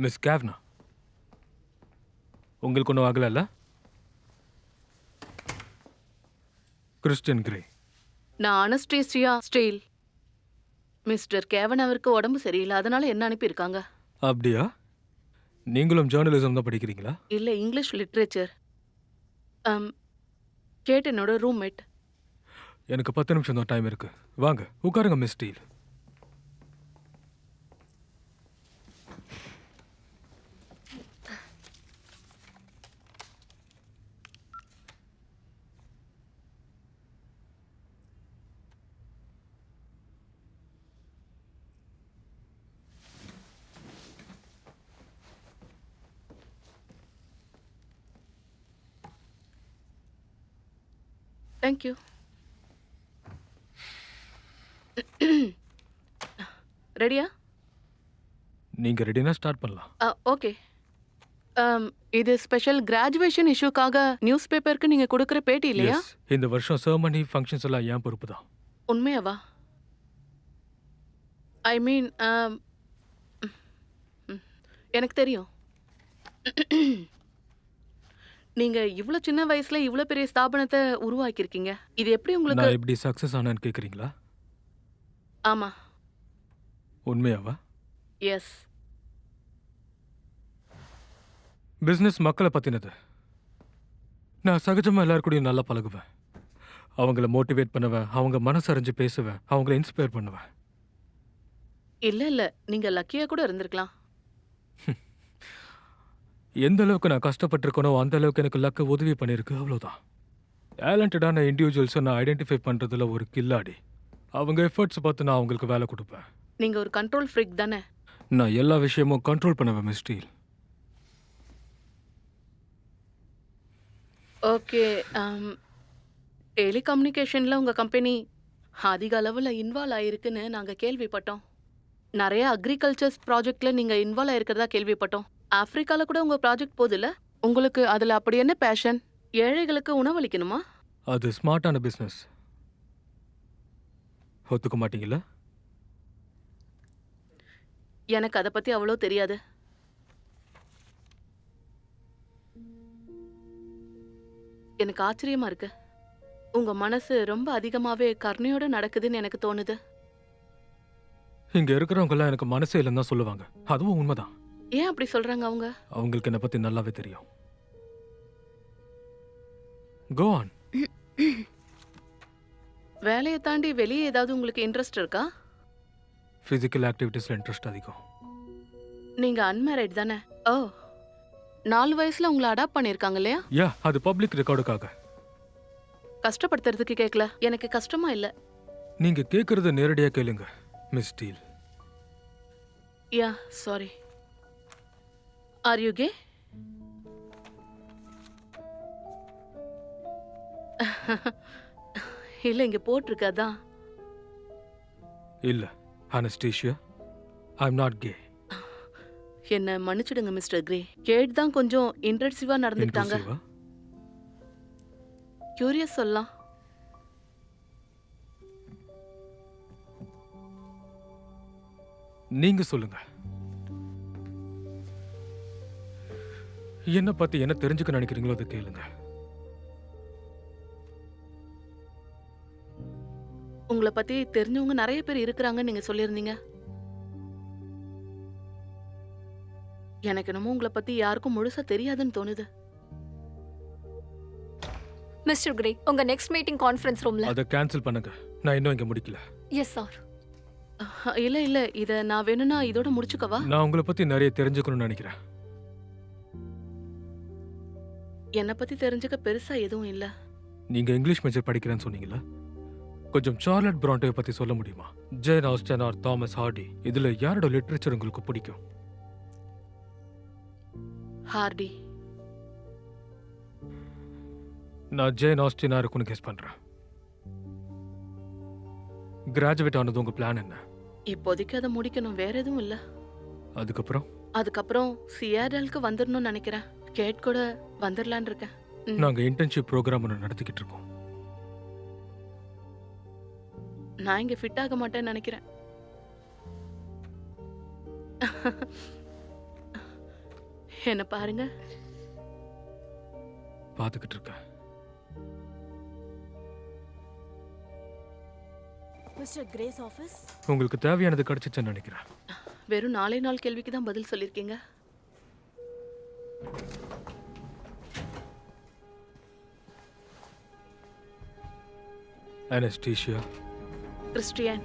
Miss கேவ்னா, உங்களுக்கு ஒன்றும் ஆகலைல்ல? Christian grey. நான் அனஸ்டேசியா ஸ்டீல். மிஸ்டர் கேவன் அவருக்கு உடம்பு சரியில்லை, அதனால என்ன அனுப்பியிருக்காங்க. அப்படியா? நீங்களும் ஜேர்னலிசம் தான் படிக்கிறீங்களா? இல்ல, இங்கிலீஷ் லிட்ரேச்சர். கேட் என்னோட ரூம்மேட். எனக்கு 10 நிமிஷம் தான் டைம் இருக்கு. வாங்க உட்காருங்க மிஸ் ஸ்டீல். தேங்க்யூ. ரெடியா? நீங்க ரெடினா ஸ்டார்ட் பண்ணலாம். ஓகே. இது ஸ்பெஷல் கிராஜுவேஷன் இஷ்யூக்காக நியூஸ் பேப்பருக்கு நீங்க கொடுக்குற பேட்டி இல்லையா? Yes, இந்த வருஷம் செர்மனி ஃபங்க்ஷன்ஸ் எல்லாம் ஏன் பொறுப்பு தான். உண்மையாவா? ஐ மீன், எனக்கு தெரியும். நீங்க இவ்ளோ சின்ன வயசுல இவ்ளோ பெரிய ஸ்தாபனத்தை உருவாக்கியிருக்கீங்க. இது எப்படி உங்களுக்கு? நான் எப்படி சக்சஸ் ஆனேன்னு கேக்குறீங்களா? ஆமா. உண்மையாவா? எஸ். பிசினஸ் மக்களை பத்தினது. நான் சகஜமா எல்லாரும் கூடயும் நல்லா பழகுவேன். அவங்கள மோட்டிவேட் பண்ணுவேன், அவங்க மனசு அறிஞ்சு பேசுவேன், அவங்கள இன்ஸ்பயர் பண்ணுவேன். இல்ல, நீங்க லக்கியா கூட இருந்திருக்கலாம். எந்த அளவுக்கு நான் கஷ்டப்பட்டிருக்கனோ அந்த அளவுக்கு எனக்கு லக்கு உதவி பண்ணியிருக்கு, அவ்வளோதான். டேலண்டடான இண்டிவிஜுவல்ஸை நான் ஐடென்டிஃபை பண்ணுறதுல ஒரு கில்லாடி. அவங்க எஃபர்ட்ஸ் பார்த்து நான் அவங்களுக்கு வேலை கொடுப்பேன். நீங்க ஒரு கண்ட்ரோல் ஃப்ரீக் தானே? நான் எல்லா விஷயமும் கண்ட்ரோல் பண்ணுவேன் மிஸ் ஸ்டீல். ஓகே. டெலிகம்யூனிகேஷன்ல உங்க கம்பெனி அதிக அளவுல இன்வால்வ் ஆயிருக்குன்னு நாங்க கேள்விப்பட்டோம். நிறைய அக்ரிகல்ச்சர்ஸ் ப்ராஜெக்ட்ல நீங்க இன்வால்வ் ஆயிருக்கிறதா கேள்விப்பட்டோம். ஆப்பிரிக்கால கூட உங்க ப்ராஜெக்ட் போகுதுல்ல? உங்களுக்கு அதுல அப்படி என்ன பேஷன்? ஏழைகளுக்கு உணவளிக்கணுமா? அது ஸ்மார்ட்டான பிஸ்னஸ். ஒத்துக்க மாட்டீங்களா? எனக்கு அதை பத்தி அவ்வளோ தெரியாது. எனக்கு ஆச்சரியமா இருக்கு. உங்க மனசு ரொம்ப அதிகமாவே கருணையோட நடக்குதுன்னு எனக்கு தோணுது. இங்க இருக்கிறவங்க எல்லாம் எனக்கு மனசே இல்லைன்னு தான் சொல்லுவாங்க. அதுவும் உண்மைதான். ஏன் அப்படி சொல்றாங்க அவங்க? அவங்களுக்கு என்னை பத்தி நல்லாவே தெரியும். Go on. வேலையை தாண்டி வெளியே ஏதாவது உங்களுக்கு இன்ட்ரெஸ்ட் இருக்கா? ஃபிசிக்கல் ஆக்டிவிட்டீஸ்ல இன்ட்ரெஸ்ட் அதிகம். நீங்க அன்மேரிட் தானே? ஓ, 4 வயசுல உங்களை அடாப்ட் பண்ணிருக்காங்க இல்லையா? யா, அது பப்ளிக் ரெக்கார்டுக்காக. கஷ்டப்படுத்துறதுக்கு கேட்கல, எனக்கு கஷ்டமா இல்ல. நீங்க கேக்குறத நேரடியா கேளுங்க miss Steele. Yeah, sorry. Are you gay? இல்ல, இங்க போட்டிருக்கு அதான். இல்ல Anastasia, I am not gay. என்ன மன்னிச்சிடுங்க மிஸ்டர் கிரே. கேட் தான் கொஞ்சம் இன்ட்ரெஸ்டிவா நடந்துட்டாங்க. கியூரியஸ் சொல்லலாம். நீங்க சொல்லுங்க. என்ன பத்தி என்ன தெரிஞ்சுக்க நினைக்கிறீங்களோ அதை கேளுங்க. உங்களை பத்தி தெரிஞ்சவங்க நிறைய பேர் இருக்கிறாங்கன்னு நீங்க சொல்லியிருந்தீங்க. எனக்கு என்னமோ உங்களை பத்தி யாருக்கும் முழுசா தெரியாதுன்னு தோணுது. மிஸ்டர் கிரே, உங்க நெக்ஸ்ட் மீட்டிங் கான்ஃபரன்ஸ் ரூம்ல. அதை கேன்சல் பண்ணுங்க. நான் இன்னும் இங்க முடிக்கல. Yes sir. இல்ல, இத நான் வேணும்னா இதோட முடிச்சுக்கவா? நான் உங்களை பத்தி நிறைய தெரிஞ்சுக்கணும்னு நினைக்கிறேன். என்னை பத்தி தெரிஞ்சுக்க பெருசா எதுவும் இல்ல. நீங்க இங்கிலீஷ் மேஜர் படிக்கிறேன்னு சொன்னீங்களா? கொஞ்சம் சார்லட் பிராண்டோவை பத்தி சொல்ல முடியுமா? Jane Austen or Thomas Hardy, இதுல யாரோட லிட்ரேச்சர் உங்களுக்கு பிடிக்கும்? ஹார்டி. நான் ஜேன் ஆஸ்டினா இருக்குன்னு கெஸ் பண்றேன். கிராஜுவேட் ஆனது உங்க பிளான் என்ன? இப்போதைக்கு அதை முடிக்கணும், வேற எதுவும் இல்ல. அதுக்கப்புறம் சியாடலுக்கு வந்துடணும்னு நினைக்கிறேன். கேட் கூட வந்துடலான் இருக்கேன். நாங்க இன்டர்ன்ஷிப் ப்ரோக்ராம் ஒன்று நடத்திக்கிட்டு இருக்கோம். நான் இங்க ஃபிட் ஆக மாட்டேன்னு நினைக்கிறேன். என்ன பாருங்க. பார்த்துக்கிட்டு இருக்கேன். Mister grace office. உங்களுக்கு தேவையானது கிடைச்சிச்சுன்னு நினைக்கிறேன். வெறும் 4 கேள்விக்கு தான் பதில் சொல்லியிருக்கீங்க. Anaesthesia, Christian.